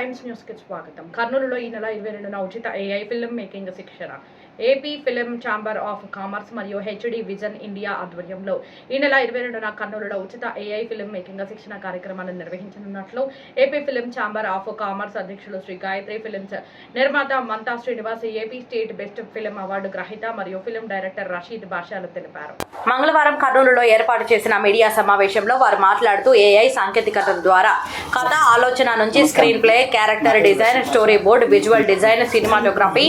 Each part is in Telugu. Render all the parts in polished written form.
టైమ్స్ న్యూస్ కి స్వాగతం. కర్నూలులో ఈ నెల 22న ఉచిత AI ఫిల్మ్ మేకింగ్ శిక్షణ AP film chamber of commerce మరియు హెచ్డి విజన్ ఇండియా ఆధ్వర్యంలో ఈ నెల 22న కర్నూలులో ఉచిత AI ఫిల్మ్ మేకింగ్ శిక్షణ కార్యక్రమాన్ని నిర్వహించనున్నట్లు AP film chamber of commerce అధ్యక్షులు శ్రీ గాయత్రి ఫిల్మ్స్ నిర్మాత Mantha Srinivas, AP state best film award గ్రహీత మరియు ఫిల్మ్ డైరెక్టర్ రషీద్ బాషాలు తెలిపారు. మంగళవారం కర్నూలులో ఏర్పాటు చేసిన మీడియా సమావేశంలో వారు మాట్లాడుతూ AI సాంకేతికత ద్వారా కథ ఆలోచన నుంచి screen play, character design, story board, visual design, cinematography,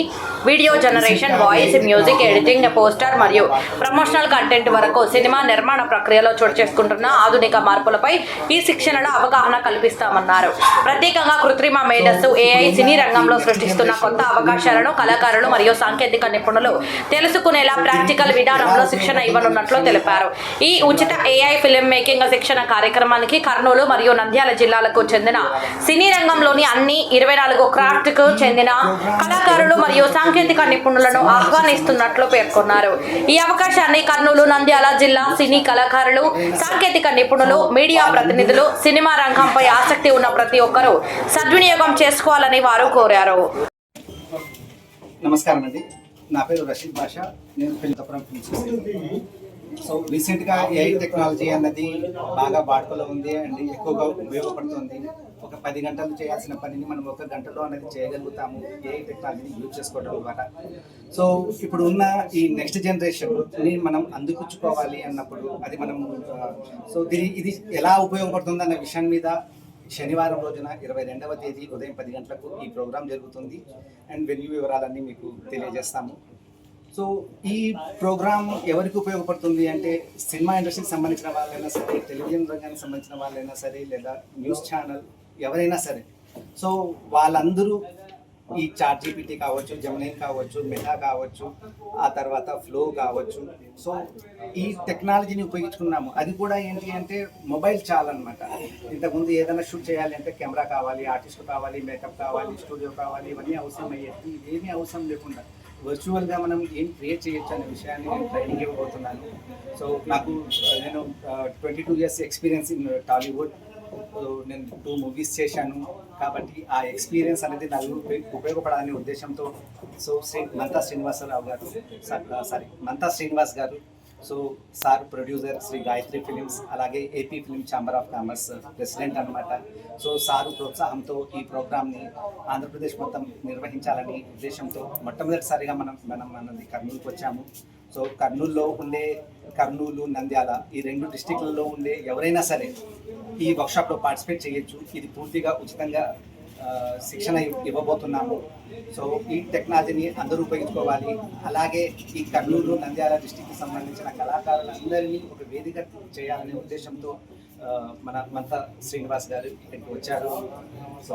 video generation, voice, music, editing, poster మరియు ప్రమోషనల్ కంటెంట్ వరకు సినిమా నిర్మాణ ప్రక్రియలో చోటు చేసుకుంటున్న ఆధునిక మార్పులపై ఈ శిక్షణలో అవగాహన కల్పిస్తామన్నారు. ప్రత్యేకంగా కృత్రిమ మేధస్సు, AI సినీ రంగంలో సృష్టిస్తున్న కొత్త అవకాశాలను కళాకారులు మరియు సాంకేతిక నిపుణులు తెలుసుకునేలా ప్రాక్టికల్ విధానంలో శిక్షణ ఇవ్వనున్నట్లు తెలిపారు. ఈ ఉచిత AI ఫిల్మ్ మేకింగ్ శిక్షణ కార్యక్రమానికి కర్నూలు మరియు నంద్యాల జిల్లాలకు చెందిన సినీ రంగంలోని అన్ని 24 క్రాఫ్ట్ కు చెందిన కళాకారులు మరియు సాంకేతిక నిపుణులను ఆహ్వానిస్తున్నట్లు పేర్కొన్నారు. ఈ అవకాశాన్ని కర్నూలు, నంద్యాల జిల్లా సినీ కళాకారులు, సాంకేతిక నిపుణులు, మీడియా ప్రతినిధులు, సినిమా రంగంపై ఆసక్తి ఉన్న ప్రతి ఒక్కరూ సద్వినియోగం చేసుకోవాలని వారు కోరారు. నమస్కారం అండి, నా పేరు రషీద్ బాషా, నేను ఫిల్మ్. సో రీసెంట్గా AI టెక్నాలజీ అన్నది బాగా వాడుకలో ఉంది అండ్ ఎక్కువగా ఉపయోగపడుతుంది. ఒక 10 గంటలు చేయాల్సిన పనిని మనం 1 గంటలో అనేది చేయగలుగుతాము AI టెక్నాలజీని యూజ్ చేసుకోవడం ద్వారా. సో ఇప్పుడు ఉన్న ఈ నెక్స్ట్ జనరేషన్ని మనం అందిపుచ్చుకోవాలి అన్నప్పుడు అది మనం ఇది ఎలా ఉపయోగపడుతుంది అన్న విషయం మీద శనివారం రోజున 22వ తేదీ ఉదయం 10 గంటలకు ఈ ప్రోగ్రాం జరుగుతుంది అండ్ వెన్యూ వివరాలన్నీ మీకు తెలియజేస్తాము. సో ఈ ప్రోగ్రామ్ ఎవరికి ఉపయోగపడుతుంది అంటే సినిమా ఇండస్ట్రీకి సంబంధించిన వాళ్ళైనా సరే, టెలివిజన్ రంగానికి సంబంధించిన వాళ్ళైనా సరే, లేదా న్యూస్ ఛానల్ ఎవరైనా సరే. సో వాళ్ళందరూ ఈ ChatGPT కావచ్చు, జెమినీ కావచ్చు, మెటా కావచ్చు, ఆ తర్వాత ఫ్లో కావచ్చు. సో ఈ టెక్నాలజీని ఉపయోగించుకున్నాము. అది కూడా ఏంటి అంటే మొబైల్ చాలన్నమాట. ఇంతకుముందు ఏదైనా షూట్ చేయాలి అంటే కెమెరా కావాలి, ఆర్టిస్ట్ కావాలి, మేకప్ కావాలి, స్టూడియో కావాలి, ఇవన్నీ అవసరం అయ్యేది. ఇవేమీ అవసరం లేకుండా వర్చువల్గా మనం ఏం క్రియేట్ చేయొచ్చు అనే విషయాన్ని నేను ట్రైనింగ్ ఇవ్వబోతున్నాను. సో నేను 22 years ఎక్స్పీరియన్స్ ఇన్ టాలీవుడ్. నేను 2 movies చేశాను కాబట్టి ఆ ఎక్స్పీరియన్స్ అనేది నాకు ఉపయోగపడాలనే ఉద్దేశంతో Mantha Srinivas garu, so sir producer Sri Gayatri films, అలాగే AP film chamber of commerce president అనమాట. సో సారు ప్రోత్సాహంతో ఈ ప్రోగ్రామ్ని ఆంధ్రప్రదేశ్ మొత్తం నిర్వహించాలని ఉద్దేశంతో మొట్టమొదటిసారిగా మనది కర్నూలుకి వచ్చాము. సో కర్నూలు, నంద్యాల ఈ 2 డిస్టిక్లలో ఉండే ఎవరైనా సరే ఈ వర్క్షాప్లో పార్టిసిపేట్ చేయొచ్చు. ఇది పూర్తిగా ఉచితంగా శిక్షణ ఇవ్వబోతున్నాము. సో ఈ టెక్నాలజీని అందరూ ఉపయోగించుకోవాలి. అలాగే ఈ కర్నూలు, నంద్యాల డిస్టిక్కి సంబంధించిన కళాకారులందరినీ ఒక వేదిక చేయాలనే ఉద్దేశంతో మన మంతా శ్రీనివాస్ గారు ఇక్కడికి వచ్చారు. సో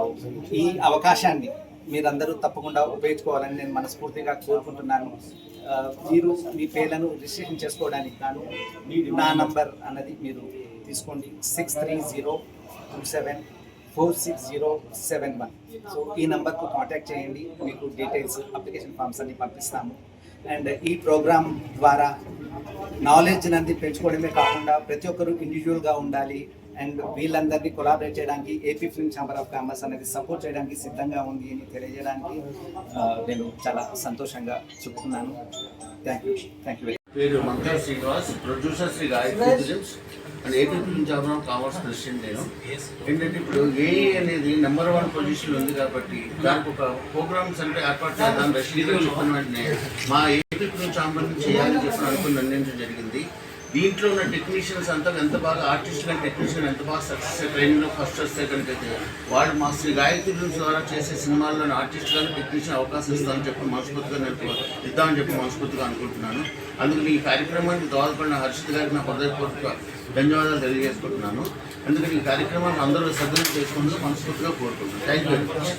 ఈ అవకాశాన్ని మీరందరూ తప్పకుండా ఉపయోగించుకోవాలని నేను మనస్ఫూర్తిగా కోరుకుంటున్నాను. మీరు మీ పేర్లను రిజిస్ట్రేషన్ చేసుకోవడానికి గాను నా నంబర్ అన్నది మీరు తీసుకోండి, 6302746071. సో ఈ నెంబర్కు కాంటాక్ట్ చేయండి, మీకు డీటెయిల్స్, అప్లికేషన్ ఫామ్స్ అన్ని పంపిస్తాము. అండ్ ఈ ప్రోగ్రామ్ ద్వారా నాలెడ్జ్ అనేది పెంచుకోవడమే కాకుండా ప్రతి ఒక్కరు ఇండివిజువల్గా ఉండాలి అండ్ వీళ్ళందరినీ కొలాబరేట్ చేయడానికి AP film chamber of commerce అనేది సపోర్ట్ చేయడానికి సిద్ధంగా ఉంది అని తెలియజేయడానికి నేను చాలా సంతోషంగా చెప్తున్నాను. Thank you. పేరు Mantha Srinivas, producer Sri Gayatri films and AP film chamber of commerce president. నేను ఏంటంటే ఇప్పుడు AI అనేది నెంబర్ 1 పొజిషన్ ఉంది కాబట్టి దానికి ఒక ప్రోగ్రామ్స్ అంటే ఏర్పాటు చేద్దాం రషీద్ చెప్పిన వెంటనే మా ఏపీ ఫిల్మ్ ఛాంబర్ నుంచి చేయాలని చెప్పి అనుకుని నిర్ణయించడం జరిగింది. దీంట్లో ఉన్న టెక్నీషియన్స్ అంతా ఎంత బాగా ఆర్టిస్ట్ కానీ టెక్నీషియన్ ఎంత బాగా సక్సెస్ ట్రైనింగ్లో ఫస్ట్ వస్తే కనుకైతే వాళ్ళు మా శ్రీ గాయత్రి ఫిల్మ్స్ ద్వారా చేసే సినిమాల్లోని ఆర్టిస్ట్ కానీ టెక్నీషియన్ అవకాశం ఇస్తామని చెప్పి మనస్ఫూర్తిగా అనుకుంటున్నాను. అందుకని ఈ కార్యక్రమానికి దోహదపడిన హర్షిత్ గారికి నా హృదయపూర్వక ధన్యవాదాలు తెలియజేసుకుంటున్నాను. అందుకని ఈ కార్యక్రమాన్ని అందరూ సద్వినియోగం చేసుకుంటూ మనస్ఫూర్తిగా కోరుకుంటున్నాను. Thank you very much.